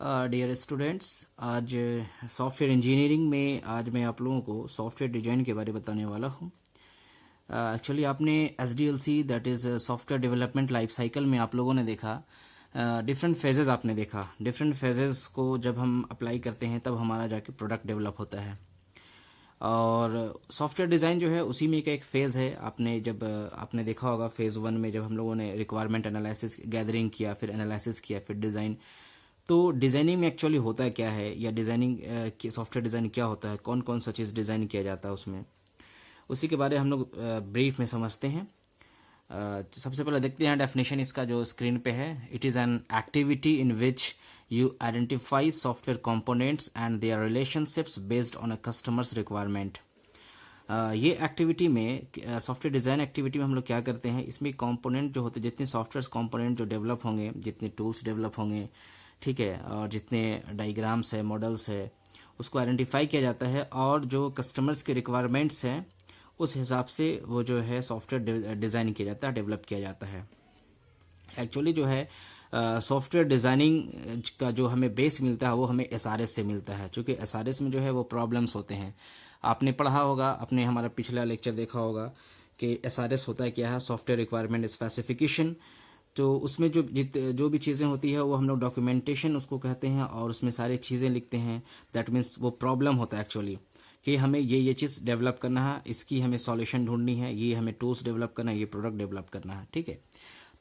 Dear students, आज software engineering में आज मैं आप लोगों को सॉफ्टवेयर डिजाइन के बारे में बताने वाला हूँ। एक्चुअली आपने SDLC that is software development life cycle में आप लोगों ने देखा डिफरेंट फेजेस। आपने देखा डिफरेंट फेजेस को जब हम अप्लाई करते हैं तब हमारा जाके प्रोडक्ट डेवलप होता है। और सॉफ्टवेयर डिज़ाइन जो है उसी में का एक फ़ेज़ है। आपने देखा होगा फ़ेज़ 1 में जब हम लोगों ने रिक्वायरमेंट एनालिसिस गैदरिंग किया, फिर एनालिसिस किया, फिर डिज़ाइन। तो डिज़ाइनिंग में एक्चुअली होता क्या है, या डिज़ाइनिंग सॉफ्टवेयर डिज़ाइन क्या होता है, कौन कौन सा चीज़ डिज़ाइन किया जाता है उसमें, उसी के बारे में हम लोग ब्रीफ में समझते हैं। सबसे पहले देखते हैं डेफिनेशन इसका जो स्क्रीन पे है। It is an activity in which you identify software components and there relationships based on a customers requirement. ये एक्टिविटी में सॉफ्टवेयर डिज़ाइन एक्टिविटी में हम लोग क्या करते हैं, इसमें कंपोनेंट जो होते हैं, जितने सॉफ्टवेयर कंपोनेंट जो डेवलप होंगे, जितने टूल्स डेवलप होंगे, ठीक है, और जितने डायग्राम्स है, मॉडल्स है, उसको आइडेंटिफाई किया जाता है। और जो कस्टमर्स के रिक्वायरमेंट्स हैं उस हिसाब से वो जो है सॉफ्टवेयर डिज़ाइन किया जाता है, डेवलप किया जाता है। एक्चुअली जो है सॉफ्टवेयर डिज़ाइनिंग का जो हमें बेस मिलता है वो हमें SRS से मिलता है, क्योंकि SRS में जो है वो प्रॉब्लम्स होते हैं। आपने पढ़ा होगा, आपने हमारा पिछला लेक्चर देखा होगा कि SRS होता है क्या है, सॉफ्टवेयर रिक्वायरमेंट स्पेसिफिकेशन। तो उसमें जो भी चीज़ें होती है वो हम लोग डॉक्यूमेंटेशन उसको कहते हैं, और उसमें सारी चीज़ें लिखते हैं। दैट मीन्स वो प्रॉब्लम होता है एक्चुअली कि हमें ये चीज़ डेवलप करना है, इसकी हमें सॉल्यूशन ढूंढनी है, ये हमें टूल्स डेवलप करना है, ये प्रोडक्ट डेवलप करना है, ठीक है।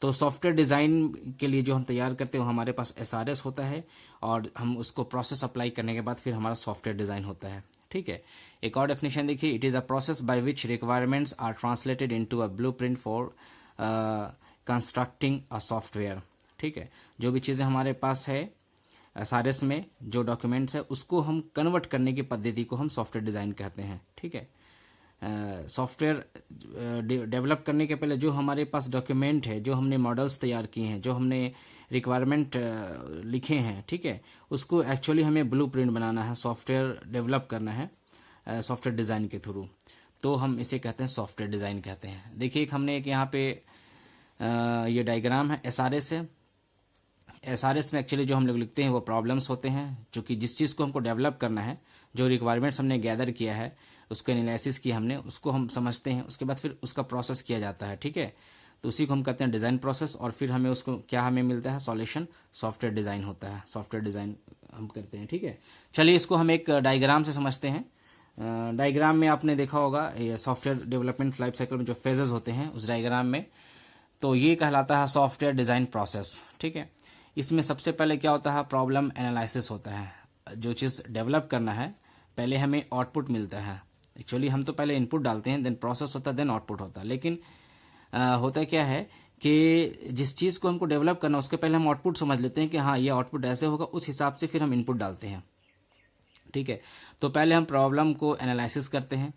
तो सॉफ्टवेयर डिज़ाइन के लिए जो हम तैयार करते हैं वो हमारे पास SRS होता है, और हम उसको प्रोसेस अप्लाई करने के बाद फिर हमारा सॉफ्टवेयर डिज़ाइन होता है, ठीक है। एक और डेफिनेशन देखिए। It is a process by which requirements are translated into a blueprint for constructing a software, ठीक है। जो भी चीज़ें हमारे पास है SRS में, जो डॉक्यूमेंट्स है, उसको हम कन्वर्ट करने की पद्धति को हम सॉफ्टवेयर डिज़ाइन कहते हैं, ठीक है। सॉफ्टवेयर डेवलप करने के पहले जो हमारे पास डॉक्यूमेंट है, जो हमने मॉडल्स तैयार किए हैं, जो हमने रिक्वायरमेंट लिखे हैं, ठीक है, उसको एक्चुअली हमें ब्लूप्रिंट बनाना है, सॉफ्टवेयर डेवलप करना है सॉफ्टवेयर डिज़ाइन के थ्रू। तो हम इसे कहते हैं सॉफ्टवेयर डिज़ाइन कहते हैं। देखिए हमने एक यहाँ पे ये डायग्राम है, SRS है। SRS में एक्चुअली जो हम लोग लिखते हैं वो प्रॉब्लम्स होते हैं, जो कि जिस चीज़ को हमको डेवलप करना है, जो रिक्वायरमेंट्स हमने गैदर किया है, उसको एनालिसिस किया हमने, उसको हम समझते हैं, उसके बाद फिर उसका प्रोसेस किया जाता है, ठीक है। तो उसी को हम कहते हैं डिज़ाइन प्रोसेस, और फिर हमें उसको क्या हमें मिलता है, सॉल्यूशन, सॉफ्टवेयर डिज़ाइन होता है, सॉफ्टवेयर डिज़ाइन हम करते हैं, ठीक है। चलिए इसको हम एक डायग्राम से समझते हैं। डायग्राम में आपने देखा होगा ये सॉफ्टवेयर डेवलपमेंट लाइफ साइकिल में जो फेजेस होते हैं उस डायग्राम में, तो ये कहलाता है सॉफ्टवेयर डिज़ाइन प्रोसेस, ठीक है। इसमें सबसे पहले क्या होता है, प्रॉब्लम एनालिसिस होता है। जो चीज़ डेवलप करना है पहले हमें आउटपुट मिलता है। एक्चुअली हम तो पहले इनपुट डालते हैं, देन प्रोसेस होता है, देन आउटपुट होता है। लेकिन होता क्या है कि जिस चीज़ को हमको डेवलप करना है उसके पहले हम आउटपुट समझ लेते हैं कि हाँ ये आउटपुट ऐसे होगा, उस हिसाब से फिर हम इनपुट डालते हैं, ठीक है। तो पहले हम प्रॉब्लम को एनालिसिस करते हैं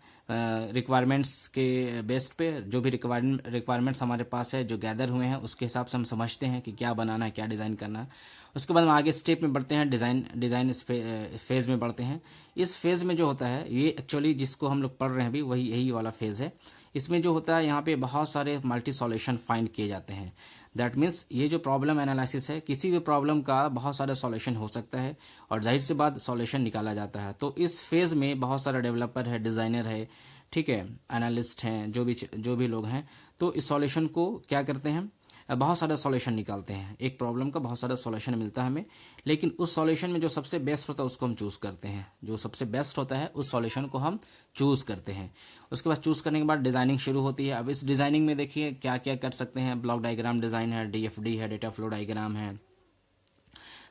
रिक्वायरमेंट्स के बेस्ड पे। जो भी रिक्वायरमेंट्स हमारे पास है, जो गैदर हुए हैं, उसके हिसाब से हम समझते हैं कि क्या बनाना है, क्या डिज़ाइन करना है। उसके बाद हम आगे स्टेप में बढ़ते हैं, डिज़ाइन फेज़ में बढ़ते हैं। इस फेज़ में जो होता है, ये एक्चुअली जिसको हम लोग पढ़ रहे हैं अभी, वही यही वाला फेज़ है। इसमें जो होता है यहाँ पे बहुत सारे मल्टी सॉल्यूशन फाइंड किए जाते हैं। दैट मीन्स ये जो प्रॉब्लम एनालिसिस है, किसी भी प्रॉब्लम का बहुत सारा सॉल्यूशन हो सकता है, और जाहिर सी बात सॉल्यूशन निकाला जाता है। तो इस फेज़ में बहुत सारा डेवलपर है, डिज़ाइनर है, ठीक है, एनालिस्ट हैं, जो भी लोग हैं, तो इस सॉल्यूशन को क्या करते हैं, बहुत सारा सॉल्यूशन निकालते हैं। एक प्रॉब्लम का बहुत सारा सॉल्यूशन मिलता है हमें, लेकिन उस सॉल्यूशन में जो सबसे बेस्ट होता है उसको हम चूज़ करते हैं। जो सबसे बेस्ट होता है उस सॉल्यूशन को हम चूज़ करते हैं। उसके बाद चूज़ करने के बाद डिज़ाइनिंग शुरू होती है। अब इस डिज़ाइनिंग में देखिए क्या क्या कर सकते हैं। ब्लॉक डायग्राम डिज़ाइन है, DFD है, डेटा फ्लो डायग्राम है,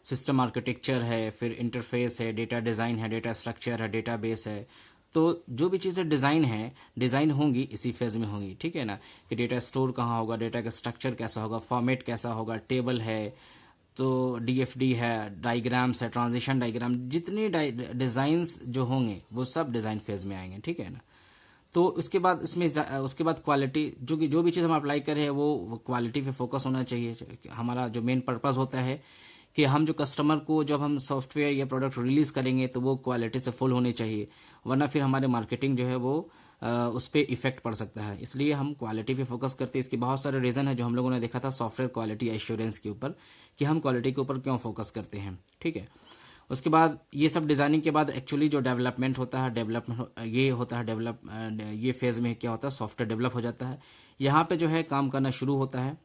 सिस्टम आर्किटेक्चर है, फिर इंटरफेस है, डेटा डिज़ाइन है, डेटा स्ट्रक्चर है, डेटा बेस है। तो जो भी चीज़ें डिज़ाइन होंगी इसी फेज़ में होंगी, ठीक है ना, कि डेटा स्टोर कहाँ होगा, डेटा का स्ट्रक्चर कैसा होगा, फॉर्मेट कैसा होगा, टेबल है, तो DFD है, डायग्राम्स है, ट्रांजिशन डायग्राम, जितने डिज़ाइंस जो होंगे वो सब डिज़ाइन फेज़ में आएंगे, ठीक है ना। तो उसके बाद क्वालिटी, जो भी चीज़ हम अप्लाई कर रहे हैं वो क्वालिटी पे फोकस होना चाहिए। हमारा जो मेन पर्पस होता है कि हम जो कस्टमर को जब हम सॉफ्टवेयर या प्रोडक्ट रिलीज़ करेंगे तो वो क्वालिटी से फुल होनी चाहिए, वरना फिर हमारे मार्केटिंग जो है वो उस पर इफेक्ट पड़ सकता है। इसलिए हम क्वालिटी पे फोकस करते हैं। इसके बहुत सारे रीज़न है जो हम लोगों ने देखा था सॉफ्टवेयर क्वालिटी एश्योरेंस के ऊपर, कि हम क्वालिटी के ऊपर क्यों फोकस करते हैं, ठीक है। उसके बाद ये सब डिज़ाइनिंग के बाद एक्चुअली जो डेवलपमेंट होता है, ये होता है डेवलप, ये फेज़ में क्या होता है, सॉफ्टवेयर डेवलप हो जाता है। यहाँ पे जो है काम करना शुरू होता है,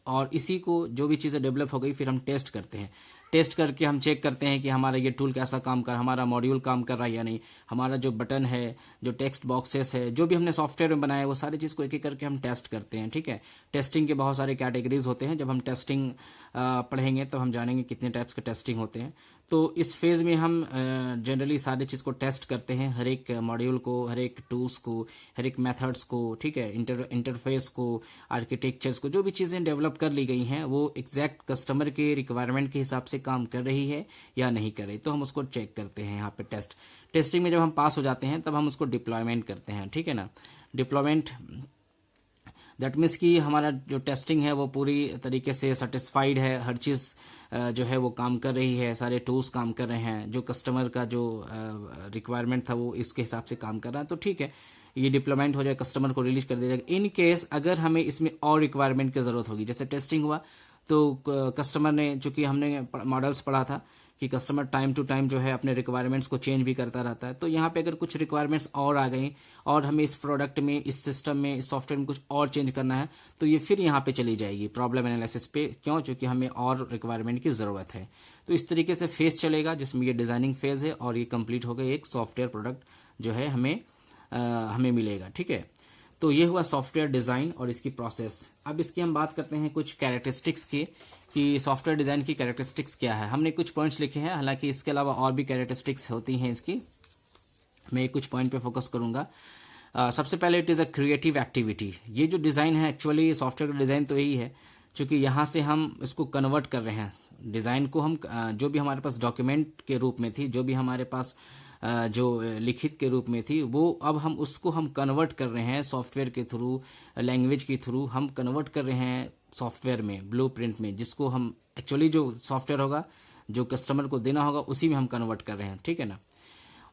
और इसी को जो भी चीज़ें डेवलप हो गई फिर हम टेस्ट करते हैं। टेस्ट करके हम चेक करते हैं कि हमारा ये टूल कैसा काम कर, हमारा मॉड्यूल काम कर रहा है या नहीं, हमारा जो बटन है, जो टेक्स्ट बॉक्सेस है, जो भी हमने सॉफ्टवेयर में बनाया है, वो सारी चीज़ को एक एक करके हम टेस्ट करते हैं, ठीक है। टेस्टिंग के बहुत सारे कैटेगरीज होते हैं। जब हम टेस्टिंग पढ़ेंगे तब हम जानेंगे कितने टाइप्स के टेस्टिंग होते हैं। तो इस फेज़ में हम जनरली सारी चीज़ को टेस्ट करते हैं, हर एक मॉड्यूल को, हर एक टूल्स को, हर एक मेथड्स को, ठीक है, इंटरफेस को, आर्किटेक्चर्स को, जो भी चीज़ें डेवलप कर ली गई हैं वो एग्जैक्ट कस्टमर के रिक्वायरमेंट के हिसाब से काम कर रही है या नहीं कर रही। तो हम उसको चेक करते हैं यहाँ पे टेस्टिंग में जब हम पास हो जाते हैं तब हम उसको डिप्लॉयमेंट करते हैं, ठीक है ना। डिप्लॉयमेंट दैट मीन्स कि हमारा जो टेस्टिंग है वो पूरी तरीके से सेटिस्फाइड है, हर चीज़ जो है वो काम कर रही है, सारे टूल्स काम कर रहे हैं, जो कस्टमर का जो रिक्वायरमेंट था वो इसके हिसाब से काम कर रहा है, तो ठीक है, ये डिप्लॉयमेंट हो जाए, कस्टमर को रिलीज कर दिया जाएगा। इन केस अगर हमें इसमें और रिक्वायरमेंट की ज़रूरत होगी, जैसे टेस्टिंग हुआ तो कस्टमर ने, चूंकि हमने मॉडल्स पढ़ा था कि कस्टमर टाइम टू टाइम जो है अपने रिक्वायरमेंट्स को चेंज भी करता रहता है, तो यहाँ पे अगर कुछ रिक्वायरमेंट्स और आ गई और हमें इस प्रोडक्ट में, इस सिस्टम में, इस सॉफ्टवेयर में कुछ और चेंज करना है, तो ये फिर यहाँ पे चली जाएगी प्रॉब्लम एनालिसिस पे। क्यों? क्योंकि हमें और रिक्वायरमेंट की ज़रूरत है। तो इस तरीके से फेज चलेगा जिसमें ये डिज़ाइनिंग फेज है और ये कंप्लीट हो गई, एक सॉफ्टवेयर प्रोडक्ट जो है हमें मिलेगा, ठीक है। तो ये हुआ सॉफ्टवेयर डिज़ाइन और इसकी प्रोसेस। अब इसकी हम बात करते हैं कुछ कैरेक्टरिस्टिक्स की, कि सॉफ्टवेयर डिज़ाइन की कैरेक्टरिस्टिक्स क्या है। हमने कुछ पॉइंट्स लिखे हैं, हालांकि इसके अलावा और भी कैरेक्टरिस्टिक्स होती हैं इसकी, मैं कुछ पॉइंट पे फोकस करूंगा। सबसे पहले it is a creative activity. ये जो डिज़ाइन है एक्चुअली सॉफ्टवेयर का डिज़ाइन तो यही है, क्योंकि यहाँ से हम इसको कन्वर्ट कर रहे हैं डिज़ाइन को। हम जो भी हमारे पास डॉक्यूमेंट के रूप में थी, जो भी हमारे पास जो लिखित के रूप में थी, वो अब हम कन्वर्ट कर रहे हैं सॉफ्टवेयर के थ्रू, लैंग्वेज के थ्रू हम कन्वर्ट कर रहे हैं सॉफ्टवेयर में, ब्लूप्रिंट में, जिसको हम एक्चुअली जो सॉफ्टवेयर होगा, जो कस्टमर को देना होगा, उसी में हम कन्वर्ट कर रहे हैं, ठीक है ना।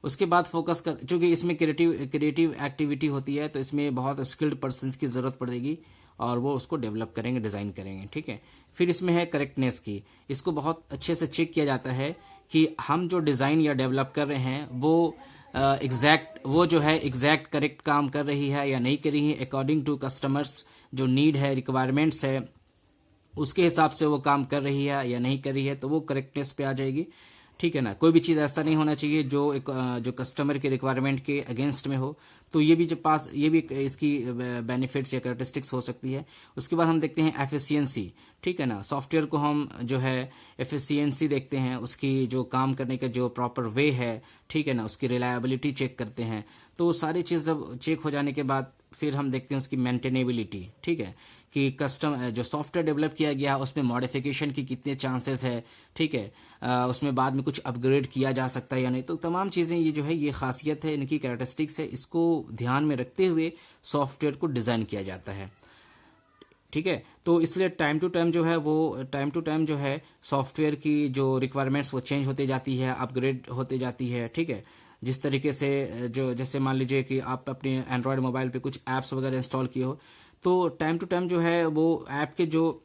उसके बाद फोकस कर, चूंकि इसमें क्रिएटिव एक्टिविटी होती है तो इसमें बहुत स्किल्ड पर्सन्स की ज़रूरत पड़ेगी और वो उसको डेवलप करेंगे, डिज़ाइन करेंगे, ठीक है। फिर इसमें है करेक्टनेस की। इसको बहुत अच्छे से चेक किया जाता है कि हम जो डिज़ाइन या डेवलप कर रहे हैं वो एग्जैक्ट करेक्ट काम कर रही है या नहीं कर रही है, अकॉर्डिंग टू कस्टमर्स जो नीड है, रिक्वायरमेंट्स है, उसके हिसाब से वो काम कर रही है या नहीं कर रही है, तो वो करेक्टनेस पे आ जाएगी, ठीक है ना। कोई भी चीज़ ऐसा नहीं होना चाहिए जो कस्टमर के रिक्वायरमेंट के अगेंस्ट में हो। तो ये भी इसकी बेनिफिट्स या कैरेक्टरिस्टिक्स हो सकती है। उसके बाद हम देखते हैं एफिशिएंसी, ठीक है ना। सॉफ्टवेयर को हम जो है एफिशिएंसी देखते हैं, उसकी जो काम करने का जो प्रॉपर वे है, ठीक है ना, उसकी रिलायबिलिटी चेक करते हैं। तो सारी चीज़ जब चेक हो जाने के बाद फिर हम देखते हैं उसकी मेंटेनेबिलिटी, ठीक है, कि जो सॉफ्टवेयर डेवलप किया गया है उसमें मॉडिफिकेशन की कितने चांसेस है, ठीक है, उसमें बाद में कुछ अपग्रेड किया जा सकता है या नहीं। तो तमाम चीज़ें ये जो है ये खासियत है, इनकी कैरेक्टरिस्टिक्स है, इसको ध्यान में रखते हुए सॉफ्टवेयर को डिज़ाइन किया जाता है, ठीक है। तो इसलिए टाइम टू टाइम जो है सॉफ्टवेयर की जो रिक्वायरमेंट्स वो चेंज होती जाती है, अपग्रेड होती जाती है, ठीक है। जिस तरीके से जैसे मान लीजिए कि आप अपने एंड्रॉयड मोबाइल पे कुछ ऐप्स वगैरह इंस्टॉल किए हो, तो टाइम टू टाइम जो है वो ऐप के जो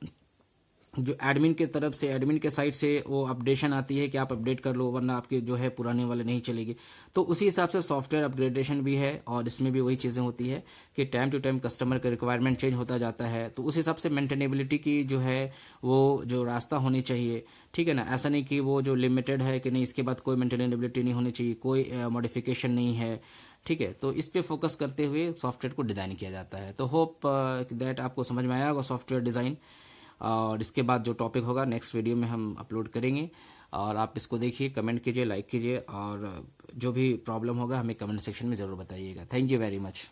एडमिन के तरफ से, एडमिन के साइड से वो अपडेशन आती है कि आप अपडेट कर लो, वरना आपके जो है पुराने वाले नहीं चलेगी। तो उसी हिसाब से सॉफ्टवेयर अपग्रेडेशन भी है और इसमें भी वही चीज़ें होती है कि टाइम टू टाइम कस्टमर का रिक्वायरमेंट चेंज होता जाता है। तो उस हिसाब से मेंटेनेबिलिटी की जो है वो जो रास्ता होनी चाहिए, ठीक है ना। ऐसा नहीं कि वो जो लिमिटेड है कि नहीं इसके बाद कोई मेंटेनेबिलिटी नहीं होनी चाहिए, कोई मॉडिफिकेशन नहीं है, ठीक है। तो इस पे फोकस करते हुए सॉफ्टवेयर को डिज़ाइन किया जाता है। तो होप दैट आपको समझ में आया होगा सॉफ्टवेयर डिज़ाइन। और इसके बाद जो टॉपिक होगा नेक्स्ट वीडियो में हम अपलोड करेंगे, और आप इसको देखिए, कमेंट कीजिए, लाइक कीजिए, और जो भी प्रॉब्लम होगा हमें कमेंट सेक्शन में ज़रूर बताइएगा। Thank you very much.